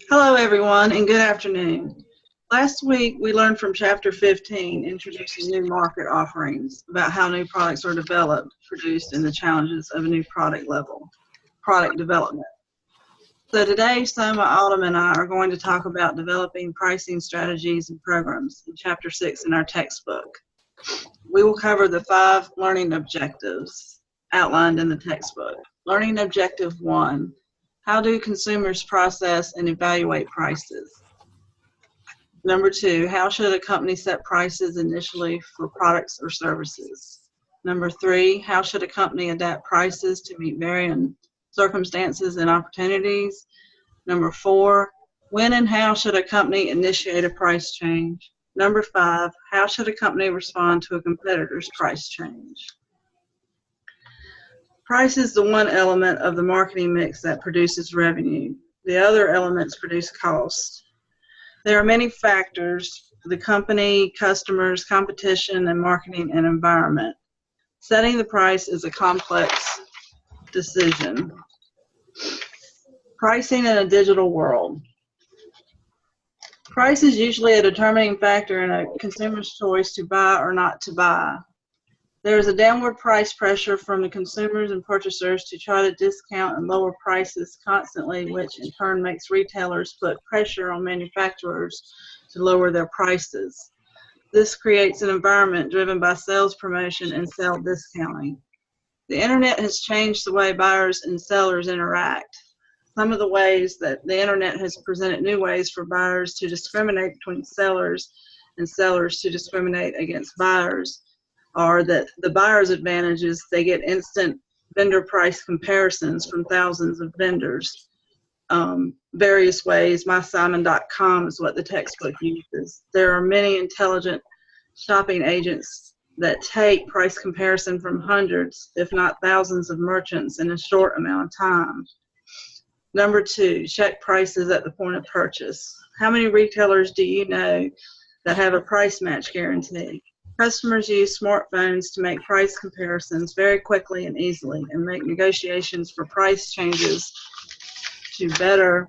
Hello, everyone, and good afternoon. Last week, we learned from Chapter 15, Introducing New Market Offerings, about how new products are developed, produced, and the challenges of a new product development. So today, Soma, Autumn, and I are going to talk about developing pricing strategies and programs in Chapter 6 in our textbook. We will cover the 5 learning objectives outlined in the textbook. Learning Objective 1. How do consumers process and evaluate prices? Number 2, how should a company set prices initially for products or services? Number 3, how should a company adapt prices to meet varying circumstances and opportunities? Number 4, when and how should a company initiate a price change? Number 5, how should a company respond to a competitor's price change? Price is the one element of the marketing mix that produces revenue. The other elements produce cost. There are many factors: the company, customers, competition, and marketing and environment. Setting the price is a complex decision. Pricing in a digital world. Price is usually a determining factor in a consumer's choice to buy or not to buy. There is a downward price pressure from the consumers and purchasers to try to discount and lower prices constantly, which in turn makes retailers put pressure on manufacturers to lower their prices. This creates an environment driven by sales promotion and sale discounting. The internet has changed the way buyers and sellers interact. Some of the ways that the internet has presented new ways for buyers to discriminate between sellers and sellers to discriminate against buyers are that the buyer's advantage is they get instant vendor price comparisons from thousands of vendors. Various ways, mysimon.com is what the textbook uses. There are many intelligent shopping agents that take price comparison from hundreds, if not thousands of merchants in a short amount of time. Number 2, check prices at the point of purchase. How many retailers do you know that have a price match guarantee? Customers use smartphones to make price comparisons very quickly and easily and make negotiations for price changes to better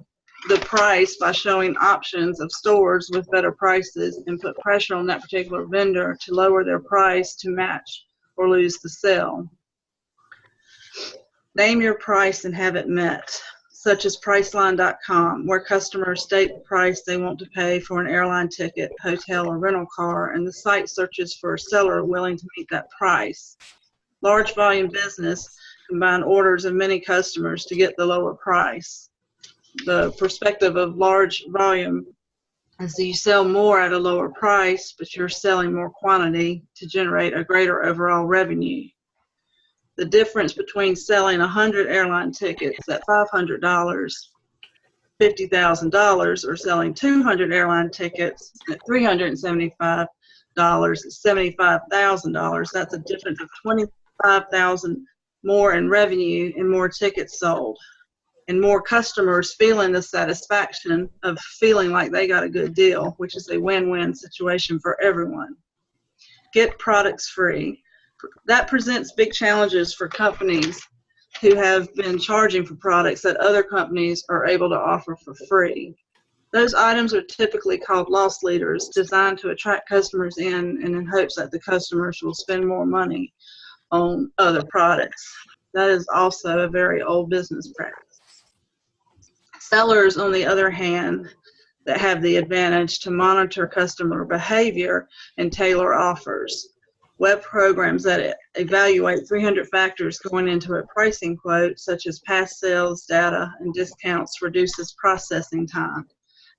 the price by showing options of stores with better prices and put pressure on that particular vendor to lower their price to match or lose the sale. Name your price and have it met, such as Priceline.com, where customers state the price they want to pay for an airline ticket, hotel, or rental car, and the site searches for a seller willing to meet that price. Large volume business combine orders of many customers to get the lower price. The perspective of large volume is that you sell more at a lower price, but you're selling more quantity to generate a greater overall revenue. The difference between selling 100 airline tickets at $500, $50,000, or selling 200 airline tickets at $375, $75,000, that's a difference of $25,000 more in revenue and more tickets sold, and more customers feeling the satisfaction of feeling like they got a good deal, which is a win-win situation for everyone. Get products free. That presents big challenges for companies who have been charging for products that other companies are able to offer for free. Those items are typically called loss leaders, designed to attract customers in and in hopes that the customers will spend more money on other products. That is also a very old business practice. Sellers, on the other hand, that have the advantage to monitor customer behavior and tailor offers. Web programs that evaluate 300 factors going into a pricing quote, such as past sales data and discounts, reduces processing time.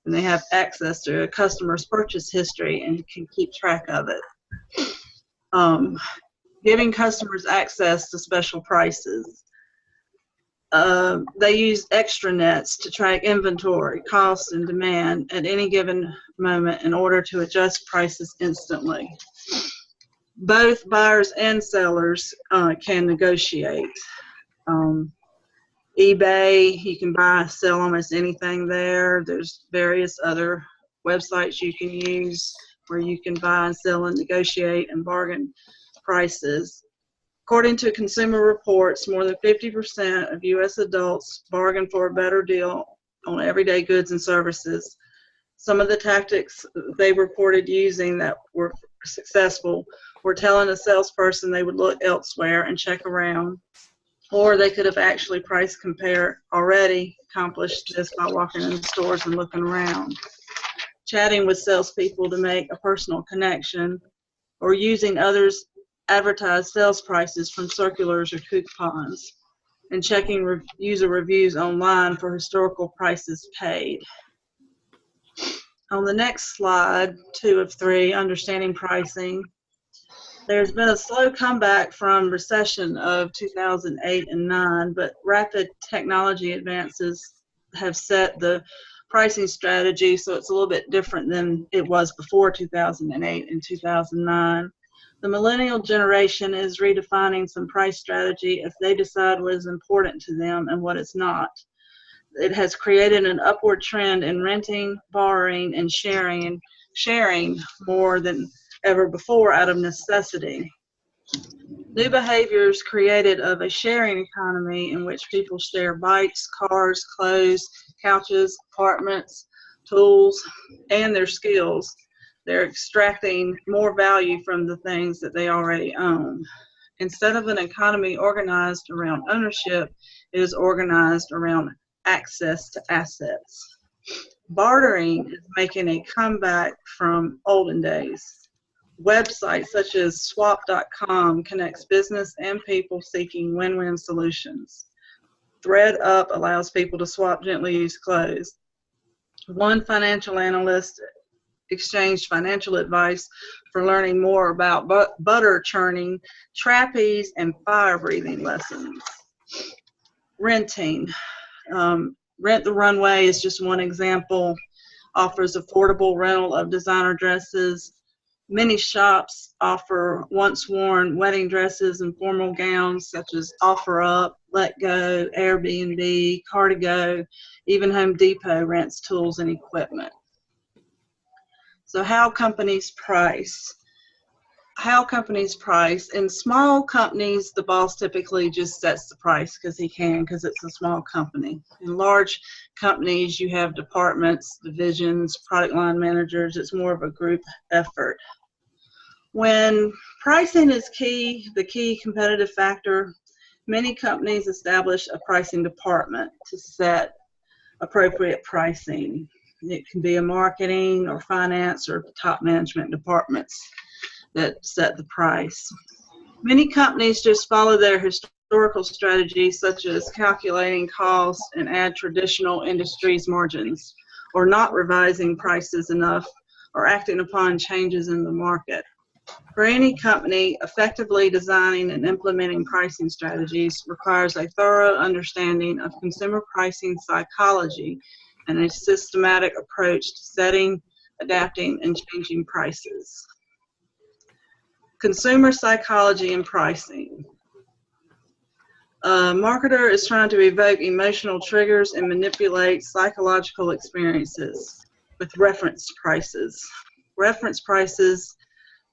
And they have access to a customer's purchase history and can keep track of it. Giving customers access to special prices. They use extranets to track inventory, cost, and demand at any given moment in order to adjust prices instantly. Both buyers and sellers can negotiate. eBay, you can buy, sell almost anything there. There's various other websites you can use where you can buy and sell and negotiate and bargain prices. According to Consumer Reports, more than 50% of U.S. adults bargain for a better deal on everyday goods and services. Some of the tactics they reported using that were successful were telling a salesperson they would look elsewhere and check around, or they could have actually price compare already accomplished this by walking in the stores and looking around. Chatting with salespeople to make a personal connection, or using others' advertised sales prices from circulars or coupons, and checking user reviews online for historical prices paid. On the next slide, 2 of 3, understanding pricing. There's been a slow comeback from recession of 2008 and 9, but rapid technology advances have set the pricing strategy so it's a little bit different than it was before 2008 and 2009. The millennial generation is redefining some price strategy as they decide what is important to them and what is not. It has created an upward trend in renting, borrowing, and sharing more than ever before out of necessity. New behaviors created of a sharing economy in which people share bikes, cars, clothes, couches, apartments, tools, and their skills. They're extracting more value from the things that they already own. Instead of an economy organized around ownership, it is organized around access to assets. Bartering is making a comeback from olden days. Websites such as swap.com connects business and people seeking win-win solutions. ThreadUp allows people to swap gently used clothes. One financial analyst exchanged financial advice for learning more about butter churning, trapeze, and fire breathing lessons. Renting. Rent the Runway is just one example. Offers affordable rental of designer dresses. Many shops offer once-worn wedding dresses and formal gowns such as OfferUp, Let Go, Airbnb, Car2Go, even Home Depot rents tools and equipment. So how companies price? In small companies, the boss typically just sets the price because he can, because it's a small company. In large companies, you have departments, divisions, product line managers. It's more of a group effort. When pricing is the key competitive factor, many companies establish a pricing department to set appropriate pricing. It can be a marketing or finance or top management departments that set the price. Many companies just follow their historical strategies, such as calculating costs and add traditional industries margins, or not revising prices enough, or acting upon changes in the market. For any company, effectively designing and implementing pricing strategies requires a thorough understanding of consumer pricing psychology and a systematic approach to setting, adapting, and changing prices. Consumer psychology and pricing. A marketer is trying to evoke emotional triggers and manipulate psychological experiences with reference prices. Reference prices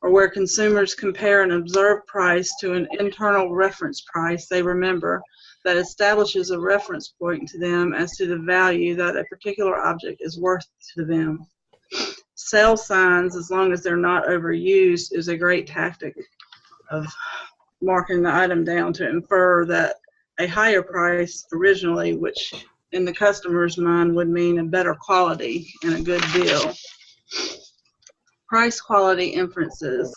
are where consumers compare an observed price to an internal reference price they remember that establishes a reference point to them as to the value that a particular object is worth to them. Sale signs, as long as they're not overused, is a great tactic of marking the item down to infer that a higher price originally, which in the customer's mind would mean a better quality and a good deal. Price quality inferences.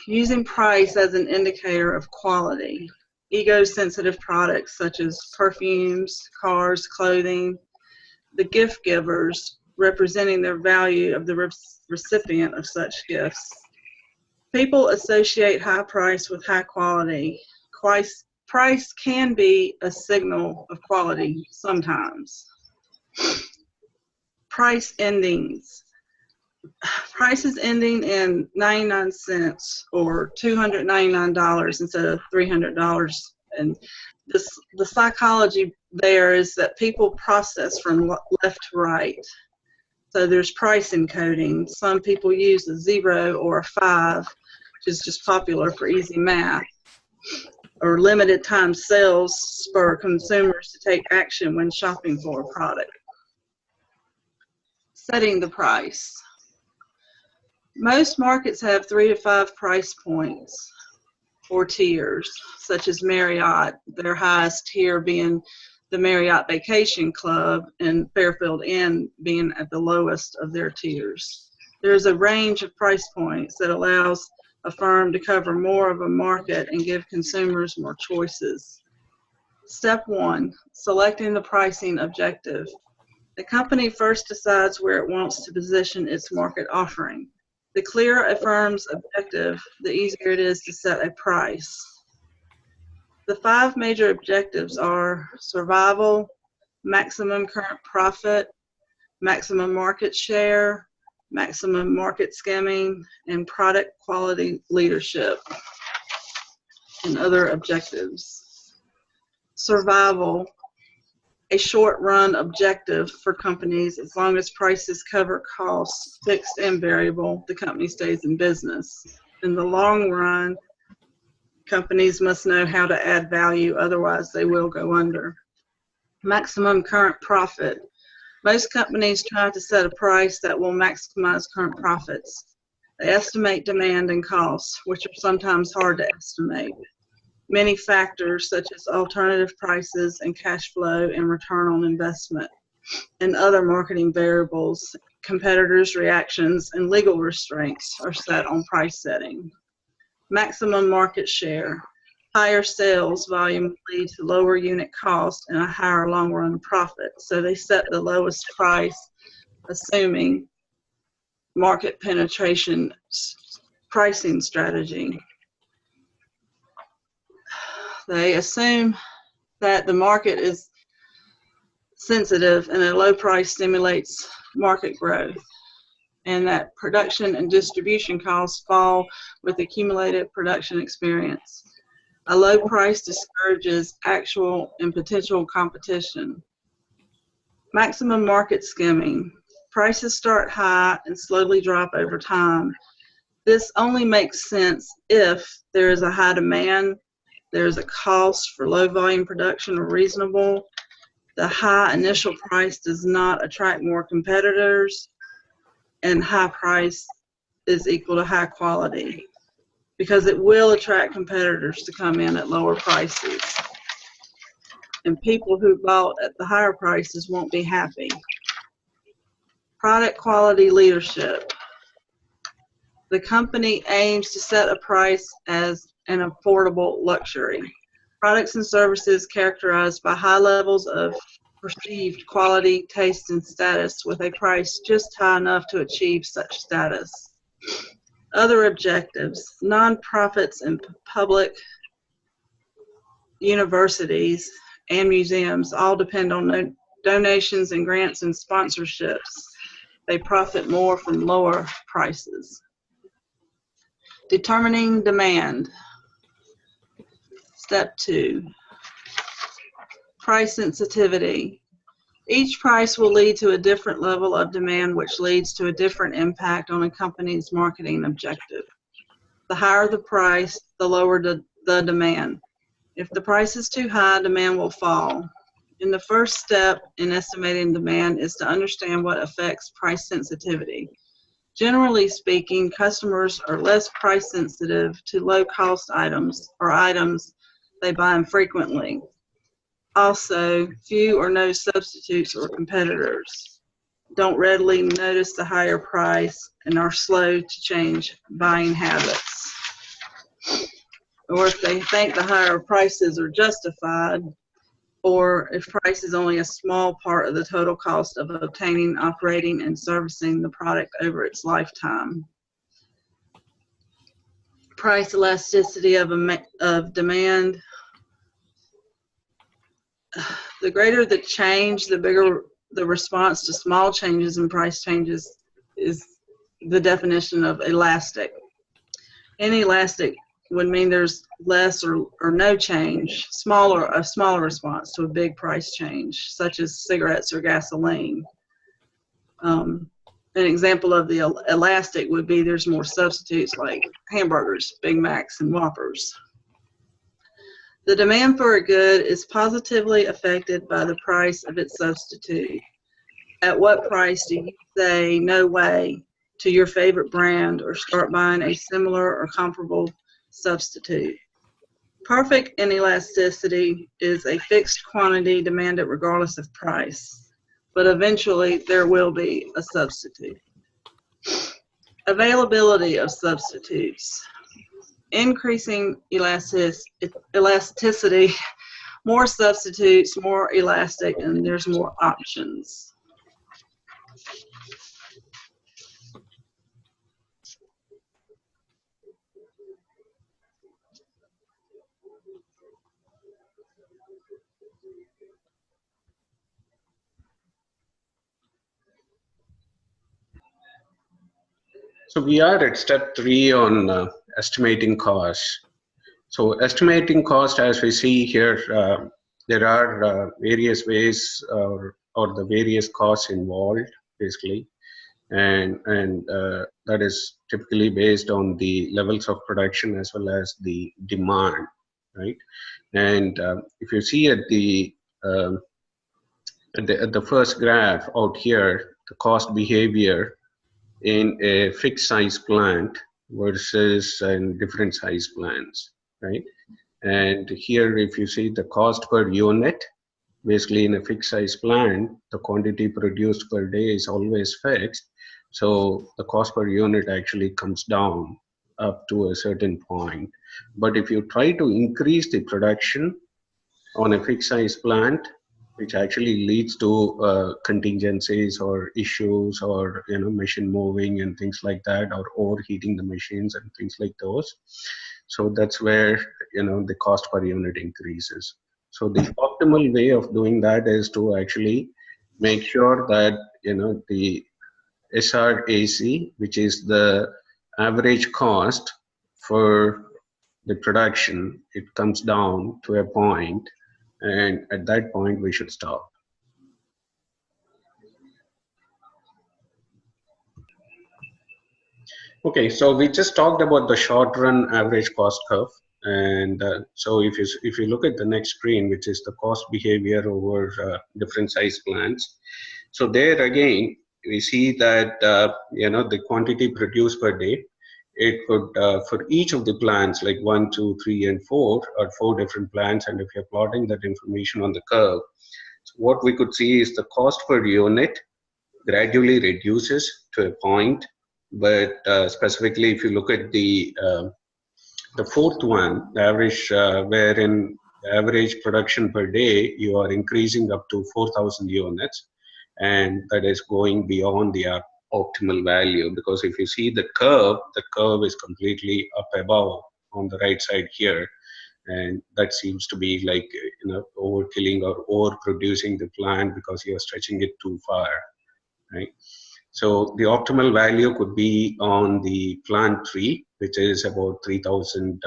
Using price as an indicator of quality. Ego-sensitive products such as perfumes, cars, clothing. The gift givers representing their value of the recipient of such gifts. People associate high price with high quality. Price can be a signal of quality sometimes. Price endings. Prices ending in 99 cents or $299 instead of $300. And the psychology there is that people process from left to right. So there's price encoding. Some people use a 0 or a 5, which is just popular for easy math. or limited time sales for consumers to take action when shopping for a product. Setting the price. Most markets have 3 to 5 price points or tiers, such as Marriott, their highest tier being the Marriott Vacation Club, and Fairfield Inn being at the lowest of their tiers. There's a range of price points that allows a firm to cover more of a market and give consumers more choices. Step 1, selecting the pricing objective. The company first decides where it wants to position its market offering. The clearer a firm's objective, the easier it is to set a price. The 5 major objectives are survival, maximum current profit, maximum market share, maximum market skimming, and product quality leadership, and other objectives. Survival, a short-run objective for companies. As long as prices cover costs, fixed and variable, the company stays in business. In the long run, companies must know how to add value, otherwise they will go under. Maximum current profit. Most companies try to set a price that will maximize current profits. They estimate demand and costs, which are sometimes hard to estimate. Many factors such as alternative prices and cash flow and return on investment and other marketing variables, competitors' reactions, and legal restraints are set on price setting. Maximum market share. Higher sales volume lead to lower unit cost and a higher long-run profit, so they set the lowest price, assuming market penetration pricing strategy. They assume that the market is sensitive and a low price stimulates market growth, and that production and distribution costs fall with accumulated production experience. A low price discourages actual and potential competition. Maximum market skimming. Prices start high and slowly drop over time. This only makes sense if there is a high demand, there is a cost for low volume production or reasonable, the high initial price does not attract more competitors, and high price is equal to high quality, because it will attract competitors to come in at lower prices. And people who bought at the higher prices won't be happy. Product quality leadership. The company aims to set a price as an affordable luxury. Products and services characterized by high levels of perceived quality, taste, and status with a price just high enough to achieve such status. Other objectives. Nonprofits and public universities and museums all depend on donations and grants and sponsorships. They profit more from lower prices. Determining demand. Step 2. Price sensitivity. Each price will lead to a different level of demand, which leads to a different impact on a company's marketing objective. The higher the price, the lower the demand. If the price is too high, demand will fall. And the first step in estimating demand is to understand what affects price sensitivity. Generally speaking, customers are less price sensitive to low-cost items or items they buy infrequently. Also, few or no substitutes or competitors don't readily notice the higher price and are slow to change buying habits. Or if they think the higher prices are justified, or if price is only a small part of the total cost of obtaining, operating, and servicing the product over its lifetime. Price elasticity of demand. The greater the change, the bigger the response to small changes in price changes is the definition of elastic. Inelastic would mean there's less or no change, a smaller response to a big price change, such as cigarettes or gasoline. An example of the elastic would be there's more substitutes like hamburgers, Big Macs, and Whoppers. The demand for a good is positively affected by the price of its substitute. At what price do you say no way to your favorite brand or start buying a similar or comparable substitute? Perfect inelasticity is a fixed quantity demanded regardless of price, but eventually there will be a substitute. Availability of substitutes. Increasing elasticity, more substitutes, more elastic, and there's more options. So we are at step 3 on estimating cost. So estimating cost, as we see here, there are various ways or the various costs involved, basically, and that is typically based on the levels of production as well as the demand, right? And if you see at the first graph out here, the cost behavior in a fixed size plant versus in different size plants, right? And here, if you see the cost per unit, basically in a fixed size plant, the quantity produced per day is always fixed. So the cost per unit actually comes down up to a certain point. But if you try to increase the production on a fixed size plant, which actually leads to contingencies or issues or machine moving and things like that, or overheating the machines and things like those. So that's where the cost per unit increases. So the optimal way of doing that is to actually make sure that the SRAC, which is the average cost for the production, it comes down to a point, and at that point we should stop. Okay, so we just talked about the short run average cost curve, and so if you look at the next screen, which is the cost behavior over different size plants, so there again we see that the quantity produced per day, it could for each of the plants, like 1, 2, 3, and 4 are 4 different plants, and if you're plotting that information on the curve, so what we could see is the cost per unit gradually reduces to a point, but specifically if you look at the fourth one, the average, wherein the average production per day, you are increasing up to 4,000 units, and that is going beyond the optimal value, because if you see the curve is completely up above on the right side here, and that seems to be like overkilling or overproducing the plant because you are stretching it too far, right? So the optimal value could be on the plant 3, which is about 3,000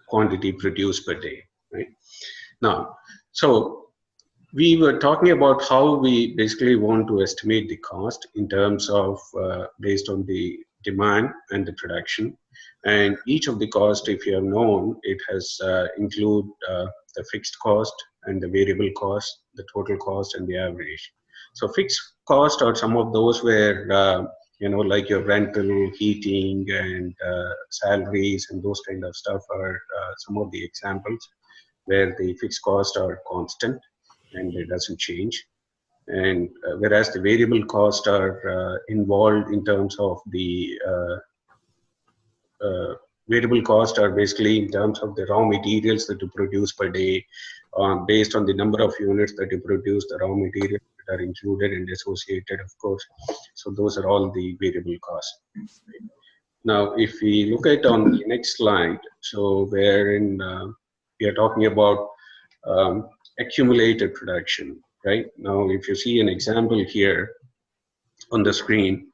quantity produced per day, right? Now, so we were talking about how we basically want to estimate the cost in terms of based on the demand and the production. And each of the cost, if you have known, it has include the fixed cost and the variable cost, the total cost, and the average. So fixed cost are some of those where like your rental, heating, and salaries and those kind of stuff are some of the examples where the fixed costs are constant and it doesn't change. And whereas the variable costs are involved in terms of the variable costs are basically in terms of the raw materials that you produce per day, based on the number of units that you produce, the raw materials that are included and associated, of course. So those are all the variable costs. Now, if we look at on the next slide, so wherein we are talking about accumulated production, right? Now, if you see an example here on the screen,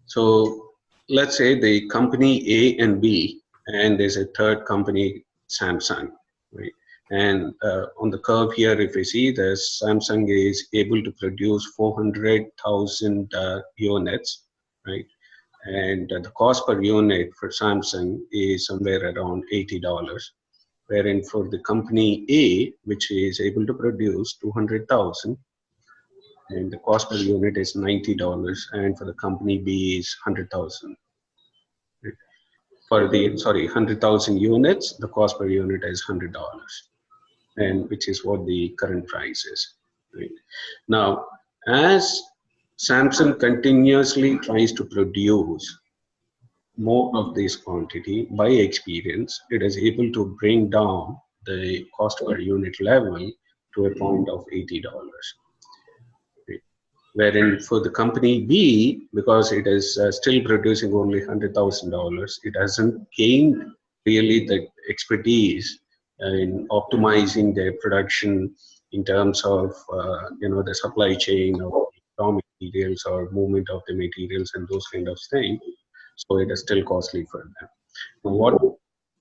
so let's say the company A and B, and there's a third company, Samsung, right? And on the curve here, if you see, the Samsung is able to produce 400,000 units, right? and the cost per unit for Samsung is somewhere around $80, wherein for the company A, which is able to produce 200,000, and the cost per unit is $90, and for the company B is 100,000. For the 100,000 units, the cost per unit is $100, and which is what the current price is. Right? Now, as Samsung continuously tries to produce more of this quantity, by experience, it is able to bring down the cost per unit level to a point of $80. Right? Wherein for the company B, because it is still producing only $100,000, it hasn't gained really the expertise in optimizing their production in terms of the supply chain of raw materials or movement of the materials and those kind of things. So it is still costly for them. Now, what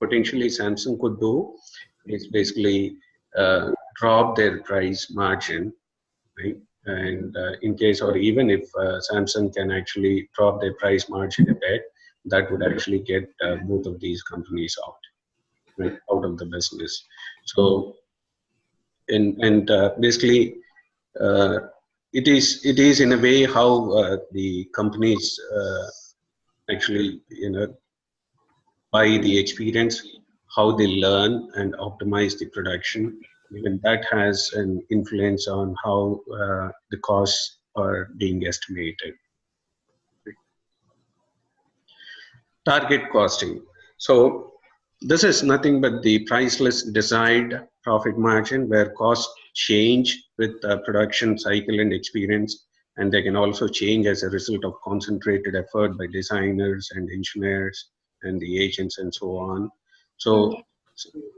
potentially Samsung could do is basically drop their price margin, right? And in case, or even if Samsung can actually drop their price margin a bit, that would actually get both of these companies out, right, out of the business. So, basically, uh, it is in a way how the companies actually, by the experience, how they learn and optimize the production. Even that has an influence on how the costs are being estimated. Target costing. So this is nothing but the priceless desired profit margin, where costs change with production cycle and experience, and they can also change as a result of concentrated effort by designers and engineers and the agents and so on. So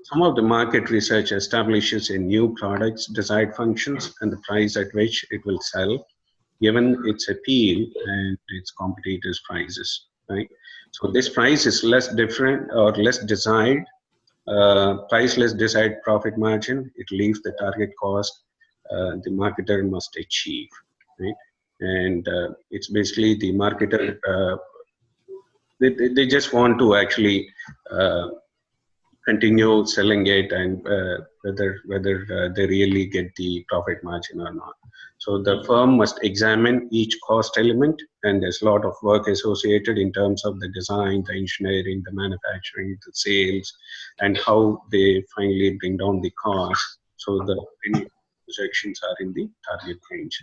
some of the market research establishes a new product's desired functions and the price at which it will sell, given its appeal and its competitors' prices, right? So this price is less different or less desired, priceless desired profit margin. It leaves the target cost the marketer must achieve, right? And it's basically the marketer, they just want to actually continue selling it, and whether they really get the profit margin or not. So the firm must examine each cost element, and there's a lot of work associated in terms of the design, the engineering, the manufacturing, the sales, and how they finally bring down the cost so the projections are in the target range.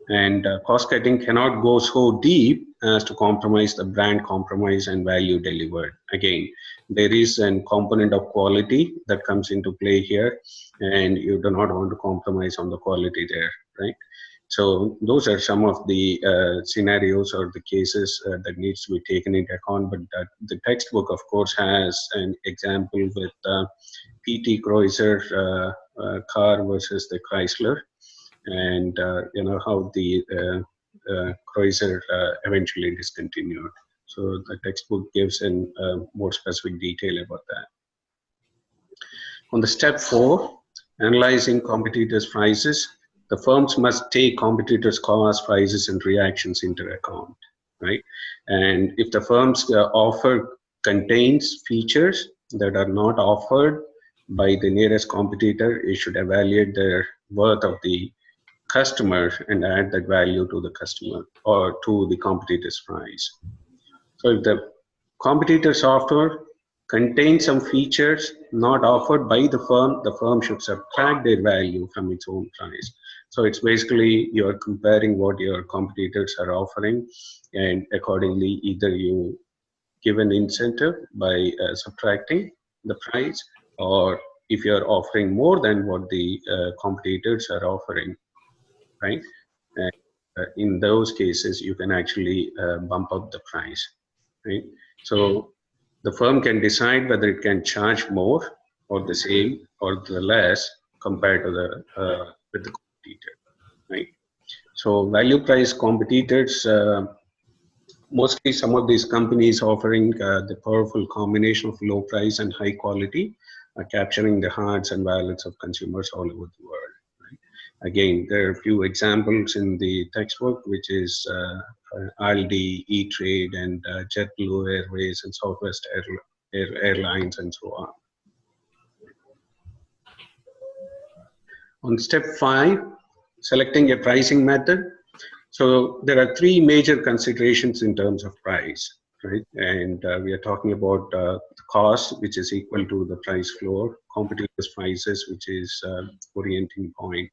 And cost cutting cannot go so deep as to compromise the brand compromise and value delivered. Again, there is a component of quality that comes into play here, and you do not want to compromise on the quality there, right? So those are some of the scenarios or the cases that needs to be taken into account. But the textbook, of course, has an example with PT Cruiser car versus the Chrysler, and how the Cruiser eventually discontinued. So the textbook gives in more specific detail about that. On the step 4, analyzing competitors' prices, the firms must take competitors' cost, prices, and reactions into account, right? And if the firm's offer contains features that are not offered by the nearest competitor, it should evaluate the worth of the customer and add that value to the customer or to the competitor's price. So if the competitor's offer contains some features not offered by the firm should subtract their value from its own price. So it's basically you're comparing what your competitors are offering, and accordingly either you give an incentive by subtracting the price, or if you're offering more than what the competitors are offering, right? And in those cases, you can actually bump up the price, right? So the firm can decide whether it can charge more or the same or the less compared to the with the competitor, right? So value price competitors, mostly some of these companies offering the powerful combination of low price and high quality, capturing the hearts and wallets of consumers all over the world. Again, there are a few examples in the textbook, which is Aldi, E-Trade, and JetBlue Airways, and Southwest Airlines, and so on. On step 5, selecting a pricing method. So there are 3 major considerations in terms of price, right? And we are talking about the cost, which is equal to the price floor, competitors' prices, which is orienting point,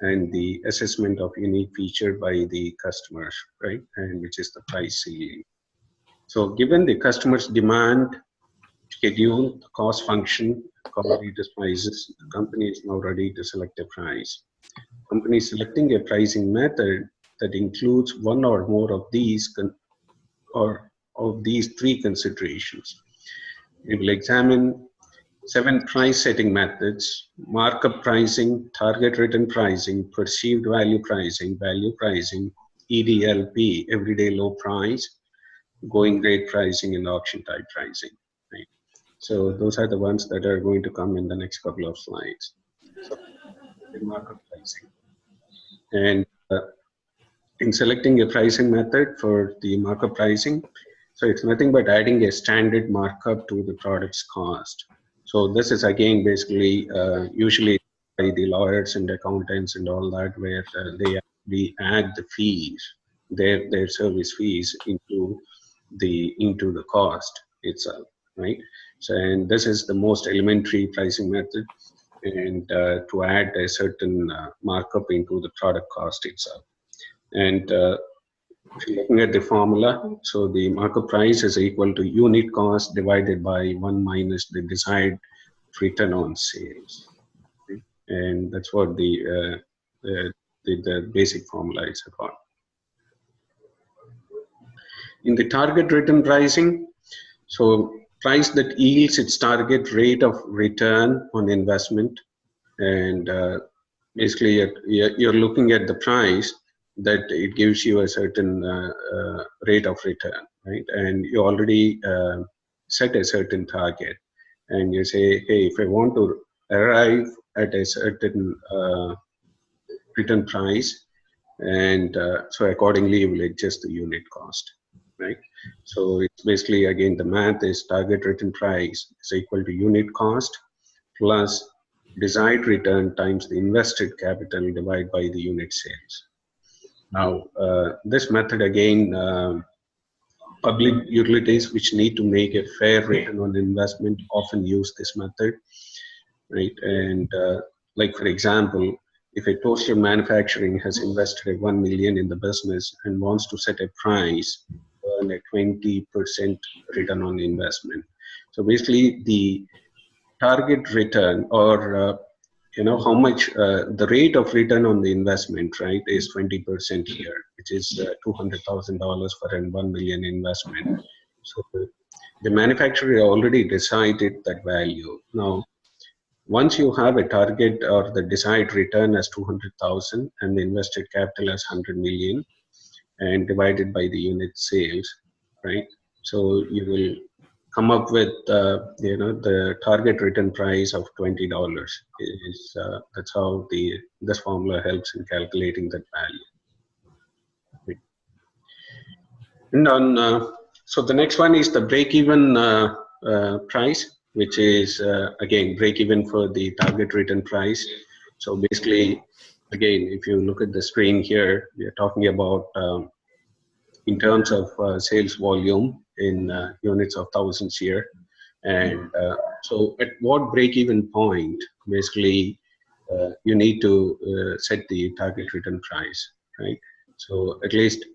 and the assessment of unique feature by the customers, right? And which is the price ceiling. So given the customer's demand, schedule, the cost function, competitors' prices, the company is now ready to select a price. Company selecting a pricing method that includes one or more of these of these 3 considerations. We will examine 7 price setting methods: markup pricing, target return pricing, perceived value pricing, EDLP, everyday low price, going rate pricing, and auction type pricing. Right? So those are the ones that are going to come in the next couple of slides. So markup pricing. And in selecting a pricing method for the markup pricing, so it's nothing but adding a standard markup to the product's cost. So this is again basically usually by the lawyers and accountants and all that, where they actually add the fees, their service fees into the cost itself, right? So, and this is the most elementary pricing method, and to add a certain markup into the product cost itself. And if you're looking at the formula, so the markup price is equal to unit cost divided by 1 minus the desired return on sales. Okay? And that's what the basic formula is about. In the target return pricing, so price that yields its target rate of return on investment, and basically you're looking at the price that it gives you a certain rate of return, right? And you already set a certain target, and you say, hey, if I want to arrive at a certain return price, and so accordingly you will adjust the unit cost, right? So it's basically, again, the math is target return price is equal to unit cost plus desired return times the invested capital divided by the unit sales. Now, this method, again, public utilities which need to make a fair return on investment often use this method, right? And like, for example, if a toaster manufacturing has invested 1 million in the business and wants to set a price earn a 20% return on investment. So basically, the target return, or how much the rate of return on the investment, right, is 20% here, which is $200,000 for a 1 million investment. So the manufacturer already decided that value. Now, once you have a target or the desired return as 200,000 and the invested capital as 100 million and divided by the unit sales, right? So you will come up with the target return price of $20. Is that's how this formula helps in calculating that value. And on so the next one is the break-even price, which is again break-even for the target return price. So basically, again, if you look at the screen here, we are talking about in terms of sales volume in units of thousands here. And so at what break-even point, basically, you need to set the target return price, right? So at least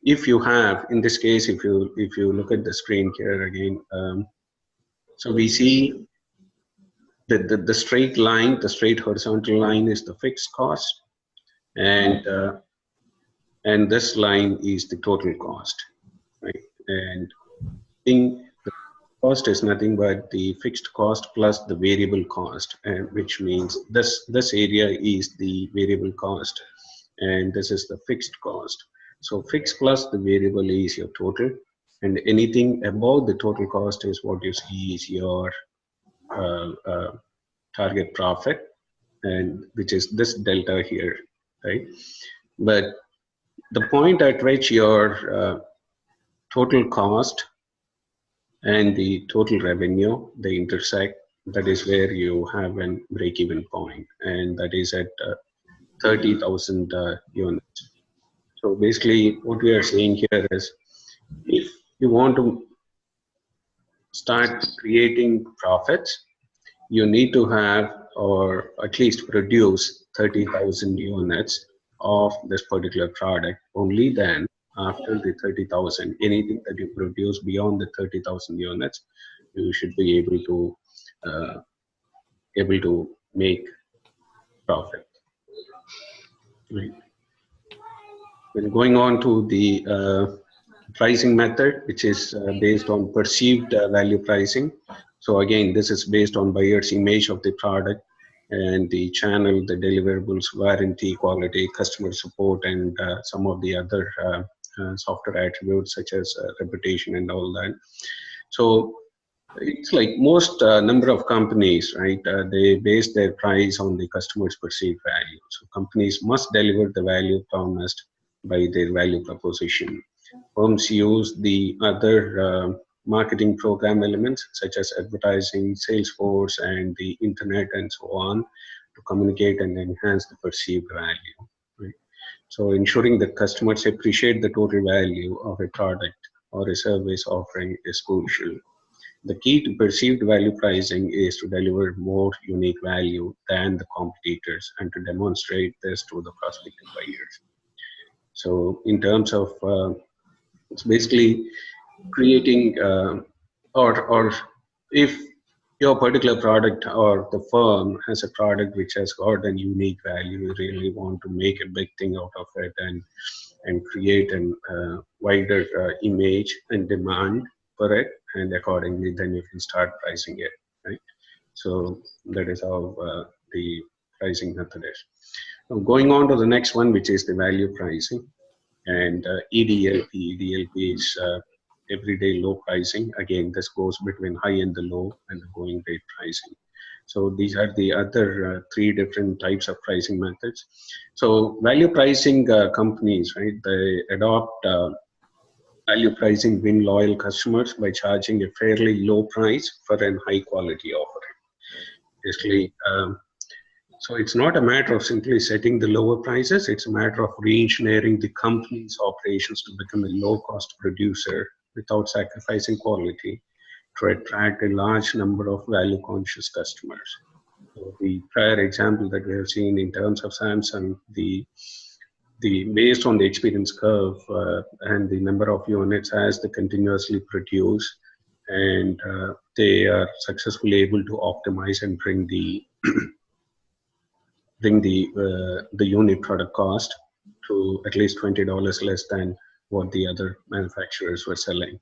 if you have, in this case, if you look at the screen here again, so we see that the straight line, the straight horizontal line is the fixed cost, and this line is the total cost, right? And the cost is nothing but the fixed cost plus the variable cost, which means this area is the variable cost, and this is the fixed cost. So fixed plus the variable is your total, and anything above the total cost is what you see is your target profit, and which is this delta here, right? But the point at which your total cost and the total revenue, they intersect, that is where you have a break-even point, and that is at 30,000 units. So basically, what we are saying here is, if you want to start creating profits, you need to have, or at least produce 30,000 units of this particular product. Only then, after the 30,000, anything that you produce beyond the 30,000 units, you should be uh, able to make profit. Right. Then going on to the pricing method, which is based on perceived value pricing. So again, this is based on buyer's image of the product and the channel, the deliverables, warranty, quality, customer support, and some of the other software attributes such as reputation and all that. So it's like most number of companies, right? They base their price on the customer's perceived value. So companies must deliver the value promised by their value proposition. Firms use the other marketing program elements such as advertising, Salesforce, and the internet and so on to communicate and enhance the perceived value. Right? So ensuring that customers appreciate the total value of a product or a service offering is crucial. The key to perceived value pricing is to deliver more unique value than the competitors and to demonstrate this to the prospective buyers. So in terms of it's basically creating or if your particular product or the firm has a product which has got a unique value, you really want to make a big thing out of it and create a wider image and demand for it, and accordingly then you can start pricing it, right? So that is how the pricing method is. Now going on to the next one, which is the value pricing. And EDLP is everyday low pricing. Again, this goes between high and the low and the going rate pricing. So these are the other three different types of pricing methods. So value pricing companies, right, they adopt value pricing, win loyal customers by charging a fairly low price for a high quality offering. Basically, so it's not a matter of simply setting the lower prices, it's a matter of re-engineering the company's operations to become a low-cost producer without sacrificing quality to attract a large number of value-conscious customers. So the prior example that we have seen in terms of Samsung, the based on the experience curve and the number of units as they continuously produce, and they are successfully able to optimize and bring the unit product cost to at least $20 less than what the other manufacturers were selling.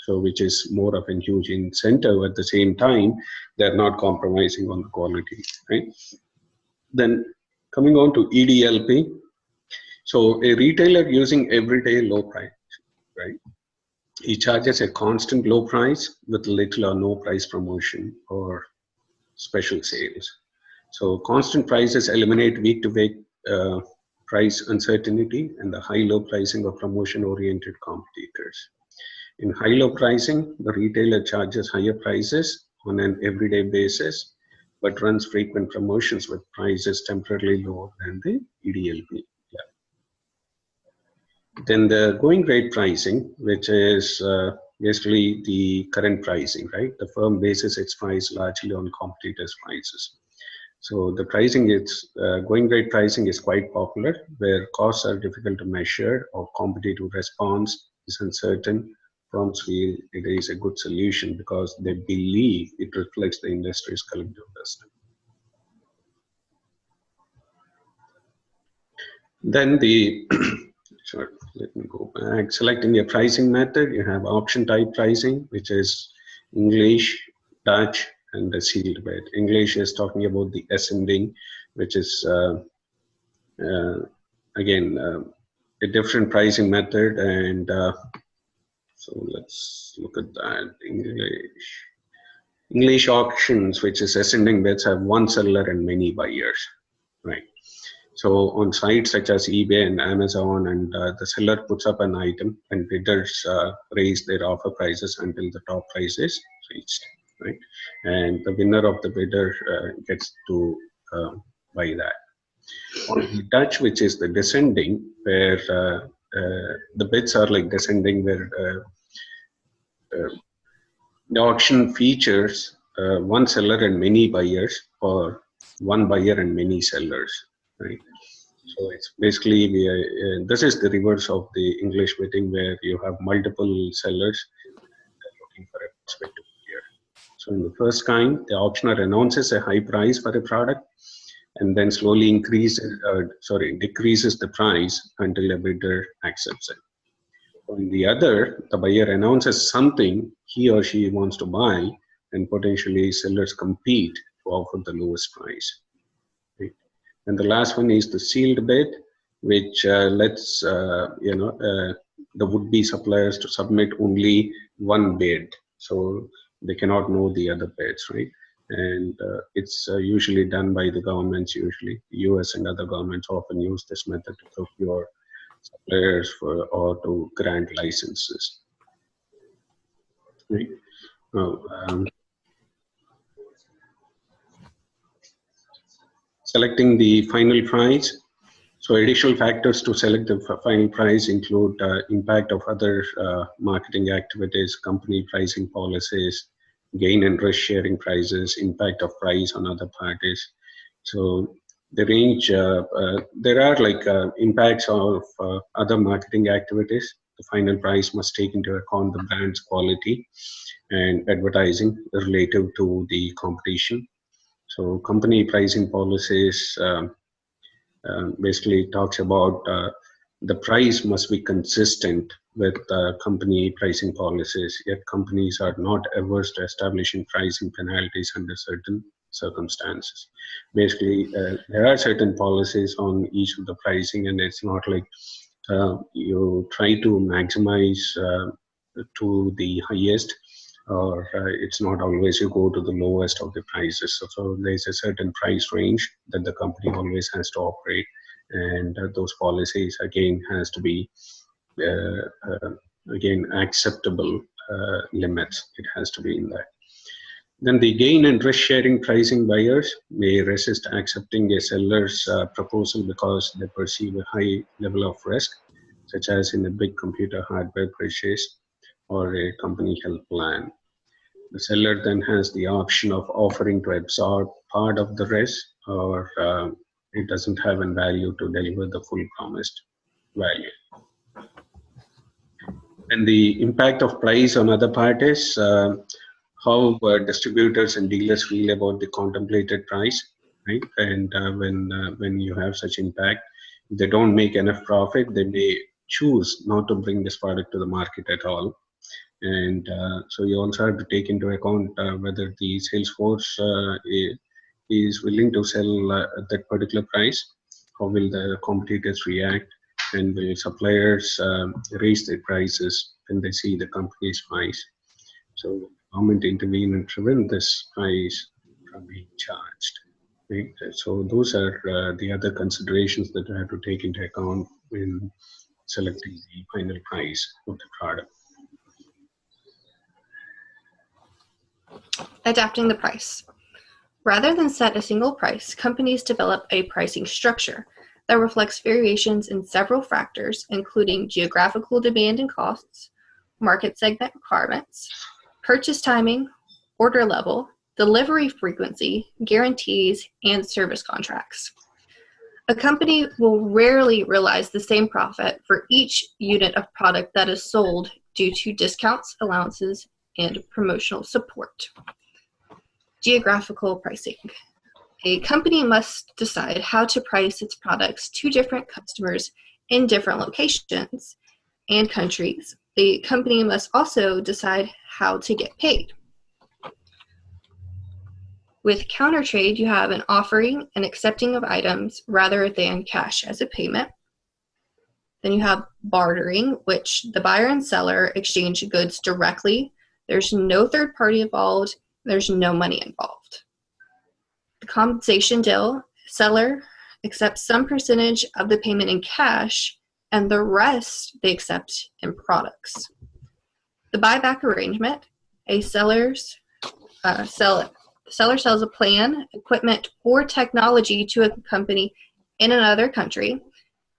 So which is more of a huge incentive. At the same time, they're not compromising on the quality, right? Then coming on to EDLP. So a retailer using everyday low price, right? He charges a constant low price with little or no price promotion or special sales. So constant prices eliminate week-to-week price uncertainty and the high-low pricing of promotion-oriented competitors. In high-low pricing, the retailer charges higher prices on an everyday basis, but runs frequent promotions with prices temporarily lower than the EDLP. Then the going rate pricing, which is basically the current pricing, right? The firm bases its price largely on competitors' prices. So the pricing is going rate pricing is quite popular, where costs are difficult to measure or competitive response is uncertain. Firms feel it is a good solution because they believe it reflects the industry's collective wisdom. Then the Sure, let me go back. Selecting a pricing method, you have option type pricing, which is English, Dutch, and the sealed bid. English is talking about the ascending, which is again a different pricing method. And so let's look at that. English auctions, which is ascending bids, have one seller and many buyers, right? So on sites such as eBay and Amazon, and the seller puts up an item, and bidders raise their offer prices until the top price is reached, right? And the winner of the bidder gets to buy that. On the Dutch, which is the descending, where the bids are like descending, where the auction features one seller and many buyers, or one buyer and many sellers, right? So it's basically this is the reverse of the English bidding, where you have multiple sellers looking for a prospective buyer. So in the first kind, the auctioneer announces a high price for a product, and then slowly decreases the price until a bidder accepts it. On the other, the buyer announces something he or she wants to buy, and potentially sellers compete to offer the lowest price. Right? And the last one is the sealed bid, which lets the would-be suppliers to submit only one bid, so they cannot know the other bids, right? And it's usually done by the governments. Usually, U.S. and other governments often use this method to procure suppliers or to grant licenses. Right? Now, selecting the final price. So additional factors to select the final price include impact of other marketing activities, company pricing policies, gain and risk sharing prices, impact of price on other parties. So the range, there are like impacts of other marketing activities. The final price must take into account the brand's quality and advertising relative to the competition. So company pricing policies basically talks about the price must be consistent with company pricing policies, yet companies are not averse to establishing pricing penalties under certain circumstances. Basically, there are certain policies on each of the pricing, and it's not like you try to maximize to the highest, or it's not always you go to the lowest of the prices. So there's a certain price range that the company always has to operate, and those policies again has to be again acceptable limits. It has to be in that. Then the gain and risk sharing pricing, buyers may resist accepting a seller's proposal because they perceive a high level of risk, such as in a big computer hardware purchase or a company health plan. The seller then has the option of offering to absorb part of the risk, or it doesn't have a value to deliver the full promised value. And the impact of price on other parties, how distributors and dealers feel about the contemplated price, right? And when you have such impact, if they don't make enough profit, they may choose not to bring this product to the market at all. And so you also have to take into account whether the sales force is willing to sell at that particular price. How will the competitors react? And the suppliers raise their prices when they see the company's price. So government intervene and prevent this price from being charged. Right? So those are the other considerations that you have to take into account when selecting the final price of the product. Adapting the price. Rather than set a single price, companies develop a pricing structure that reflects variations in several factors, including geographical demand and costs, market segment requirements, purchase timing, order level, delivery frequency, guarantees, and service contracts. A company will rarely realize the same profit for each unit of product that is sold due to discounts, allowances, and promotional support. Geographical pricing. A company must decide how to price its products to different customers in different locations and countries. The company must also decide how to get paid. With counter trade, you have an offering and accepting of items rather than cash as a payment. Then you have bartering, which the buyer and seller exchange goods directly. There's no third party involved. There's no money involved. The compensation deal, seller accept some percentage of the payment in cash, and the rest they accept in products. The buyback arrangement, a seller sells a plan, equipment, or technology to a company in another country,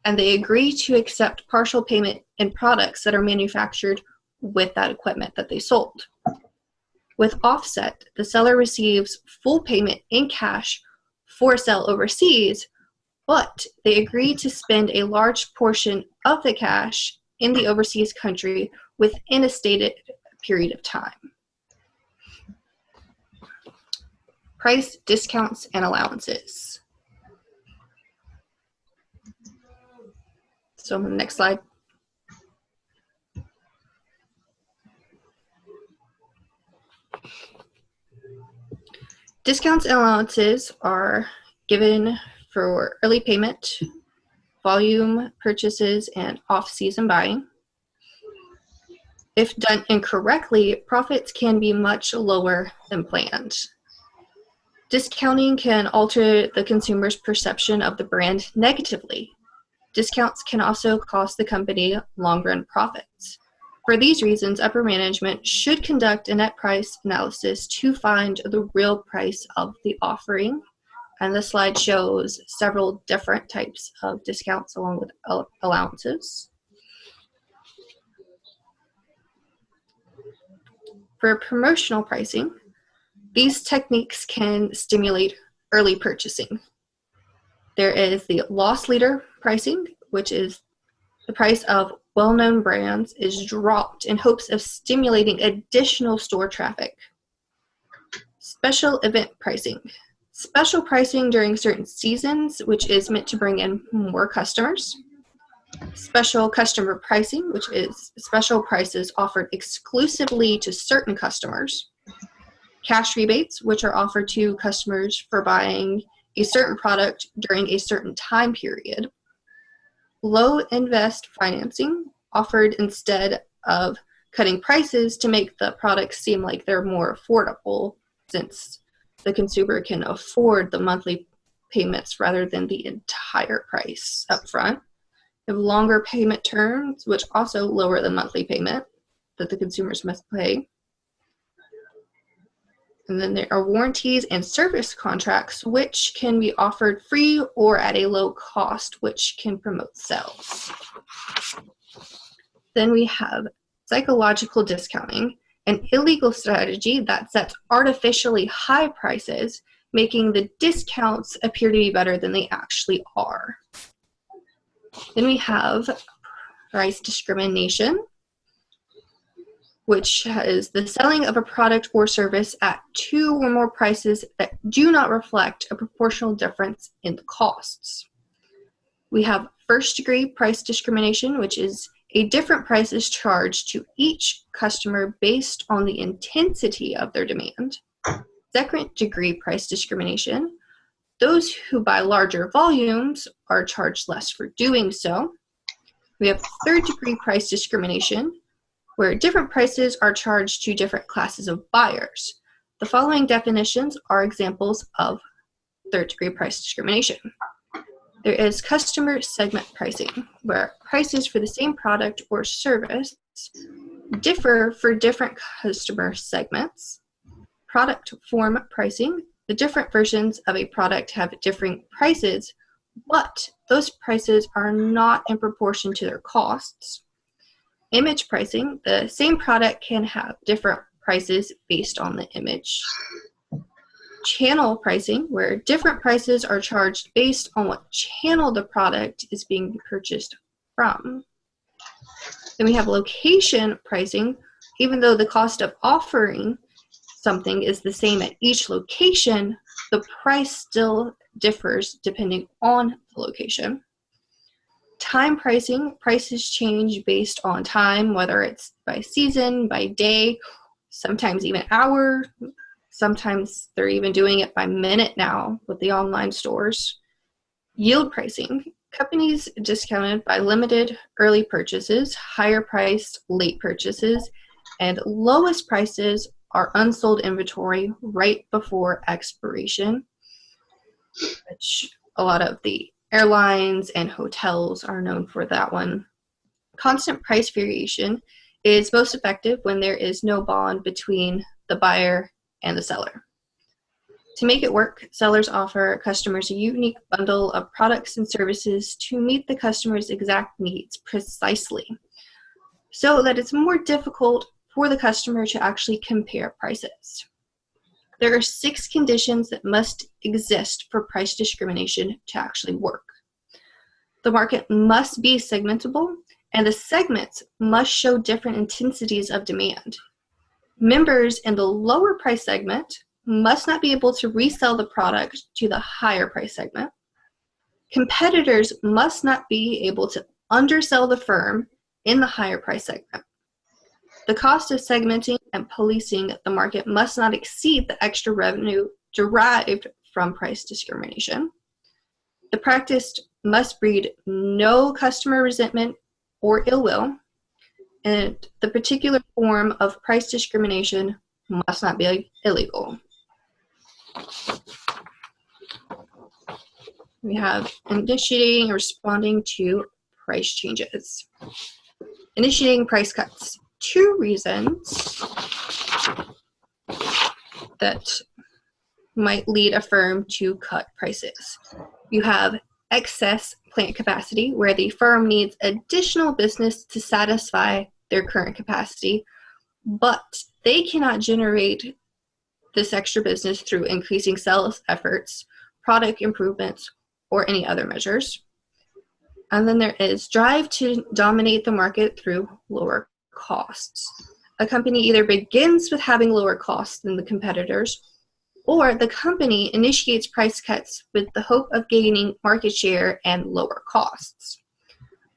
and they agree to accept partial payment in products that are manufactured with that equipment that they sold. With offset, the seller receives full payment in cash for a sale overseas, but they agree to spend a large portion of the cash in the overseas country within a stated period of time. Price discounts and allowances. So next slide. Discounts and allowances are given for early payment, volume purchases, and off-season buying. If done incorrectly, profits can be much lower than planned. Discounting can alter the consumer's perception of the brand negatively. Discounts can also cost the company long-run profits. For these reasons, upper management should conduct a net price analysis to find the real price of the offering. And this slide shows several different types of discounts along with allowances. For promotional pricing, these techniques can stimulate early purchasing. There is the loss leader pricing, which is the price of well-known brands is dropped in hopes of stimulating additional store traffic. Special event pricing. Special pricing during certain seasons, which is meant to bring in more customers. Special customer pricing, which is special prices offered exclusively to certain customers. Cash rebates, which are offered to customers for buying a certain product during a certain time period. Low invest financing, offered instead of cutting prices to make the products seem like they're more affordable, since the consumer can afford the monthly payments rather than the entire price up front. We have longer payment terms, which also lower the monthly payment that the consumers must pay. And then there are warranties and service contracts, which can be offered free or at a low cost, which can promote sales. Then we have psychological discounting, an illegal strategy that sets artificially high prices, making the discounts appear to be better than they actually are. Then we have price discrimination, which is the selling of a product or service at two or more prices that do not reflect a proportional difference in the costs. We have first-degree price discrimination, which is a different price is charged to each customer based on the intensity of their demand. Second-degree price discrimination, those who buy larger volumes are charged less for doing so. We have third-degree price discrimination, where different prices are charged to different classes of buyers. The following definitions are examples of third-degree price discrimination. There is customer segment pricing, where prices for the same product or service differ for different customer segments. Product form pricing, the different versions of a product have differing prices, but those prices are not in proportion to their costs. Image pricing, the same product can have different prices based on the image. Channel pricing, where different prices are charged based on what channel the product is being purchased from. Then we have location pricing, even though the cost of offering something is the same at each location, the price still differs depending on the location. Time pricing, prices change based on time, whether it's by season, by day, sometimes even hour. Sometimes they're even doing it by minute now with the online stores. Yield pricing, companies discounted by limited early purchases, higher priced late purchases, and lowest prices are unsold inventory right before expiration, which a lot of the Airlines and hotels are known for that one. Constant price variation is most effective when there is no bond between the buyer and the seller. To make it work, sellers offer customers a unique bundle of products and services to meet the customer's exact needs precisely, so that it's more difficult for the customer to actually compare prices. There are 6 conditions that must exist for price discrimination to actually work. The market must be segmentable, and the segments must show different intensities of demand. Members in the lower price segment must not be able to resell the product to the higher price segment. Competitors must not be able to undersell the firm in the higher price segment. The cost of segmenting and policing the market must not exceed the extra revenue derived from price discrimination. The practice must breed no customer resentment or ill will, and the particular form of price discrimination must not be illegal. We have initiating and responding to price changes. Initiating price cuts. 2 reasons that might lead a firm to cut prices. You have excess plant capacity, where the firm needs additional business to satisfy their current capacity, but they cannot generate this extra business through increasing sales efforts, product improvements, or any other measures. And then there is drive to dominate the market through lower costs. A company either begins with having lower costs than the competitors, or the company initiates price cuts with the hope of gaining market share and lower costs.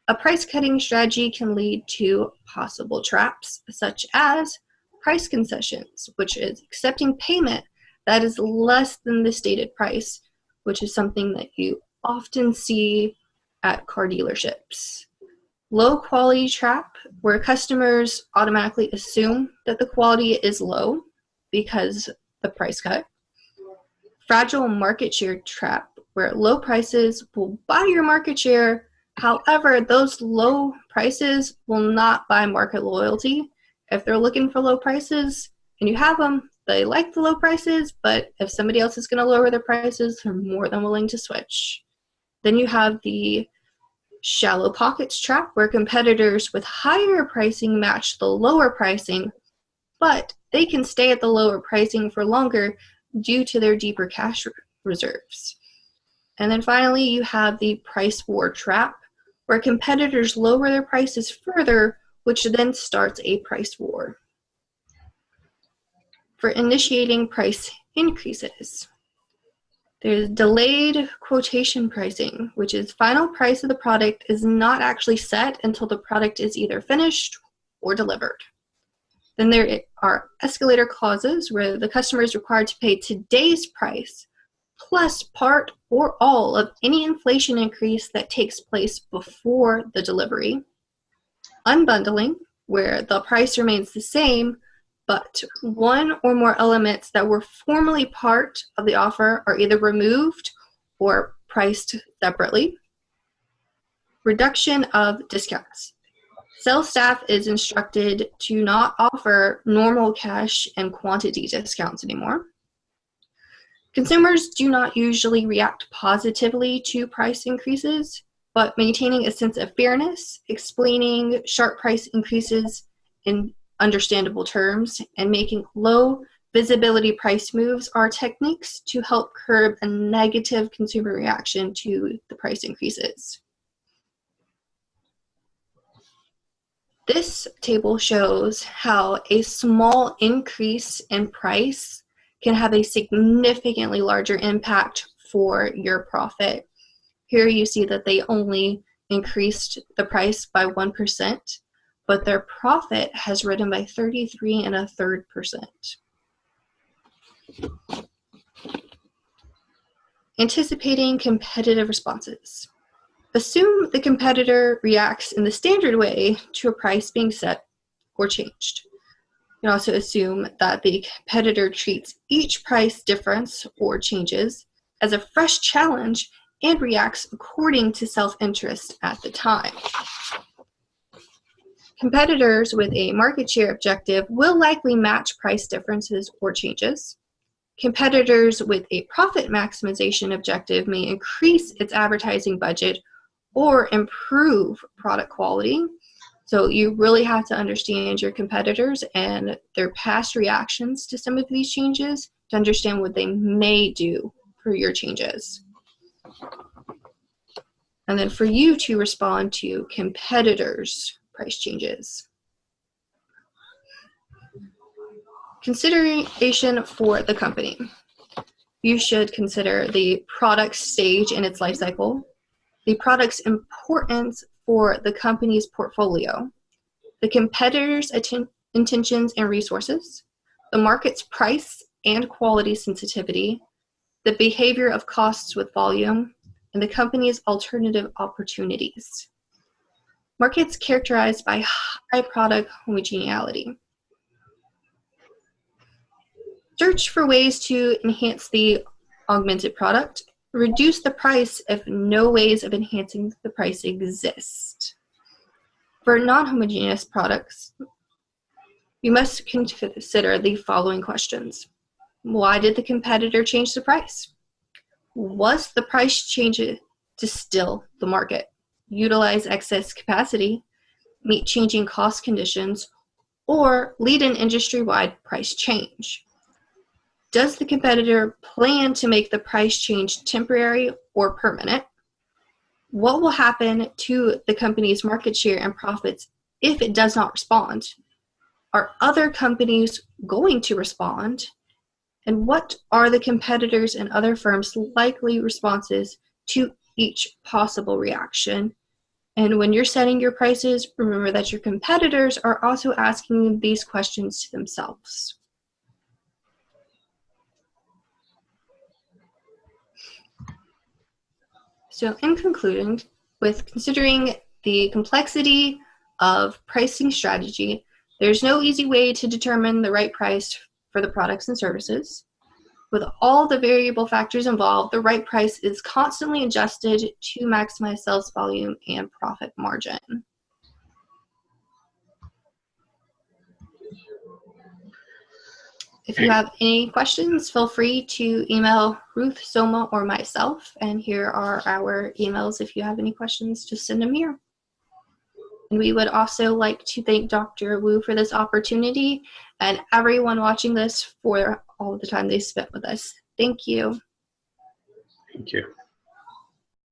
A price cutting strategy can lead to possible traps, such as price concessions, which is accepting payment that is less than the stated price, which is something that you often see at car dealerships. Low quality trap, where customers automatically assume that the quality is low because the price cut. Fragile market share trap, where low prices will buy your market share. However, those low prices will not buy market loyalty. If they're looking for low prices and you have them, they like the low prices, but if somebody else is going to lower their prices, they're more than willing to switch. Then you have the shallow pockets trap, where competitors with higher pricing match the lower pricing, but they can stay at the lower pricing for longer due to their deeper cash reserves. And then finally, you have the price war trap, where competitors lower their prices further, which then starts a price war. For initiating price increases, there's delayed quotation pricing, which is final price of the product is not actually set until the product is either finished or delivered. Then there are escalator clauses, where the customer is required to pay today's price plus part or all of any inflation increase that takes place before the delivery. Unbundling, where the price remains the same, but one or more elements that were formerly part of the offer are either removed or priced separately. Reduction of discounts. Sales staff is instructed to not offer normal cash and quantity discounts anymore. Consumers do not usually react positively to price increases, but maintaining a sense of fairness, explaining sharp price increases in understandable terms, and making low visibility price moves are techniques to help curb a negative consumer reaction to the price increases. This table shows how a small increase in price can have a significantly larger impact for your profit. Here you see that they only increased the price by 1%, but their profit has risen by 33.33%. Anticipating competitive responses. Assume the competitor reacts in the standard way to a price being set or changed. You can also assume that the competitor treats each price difference or changes as a fresh challenge and reacts according to self-interest at the time. Competitors with a market share objective will likely match price differences or changes. Competitors with a profit maximization objective may increase its advertising budget or improve product quality. So you really have to understand your competitors and their past reactions to some of these changes to understand what they may do for your changes. And then for you to respond to competitors' price changes. Consideration for the company. You should consider the product stage in its life cycle, the product's importance for the company's portfolio, the competitor's intentions and resources, the market's price and quality sensitivity, the behavior of costs with volume, and the company's alternative opportunities. Markets characterized by high product homogeneity. Search for ways to enhance the augmented product. Reduce the price if no ways of enhancing the price exist. For non-homogeneous products, you must consider the following questions. Why did the competitor change the price? Was the price change to still the market, utilize excess capacity, meet changing cost conditions, or lead an industry-wide price change? Does the competitor plan to make the price change temporary or permanent? What will happen to the company's market share and profits if it does not respond? Are other companies going to respond? And what are the competitors and other firms' likely responses to each possible reaction? And when you're setting your prices, remember that your competitors are also asking these questions to themselves. So in concluding, with considering the complexity of pricing strategy, there's no easy way to determine the right price for the products and services. With all the variable factors involved, the right price is constantly adjusted to maximize sales volume and profit margin. If you have any questions, feel free to email Ruth, Soma, or myself. And here are our emails. If you have any questions, just send them here. And we would also like to thank Dr. Wu for this opportunity and everyone watching this for all the time they spent with us. Thank you. Thank you.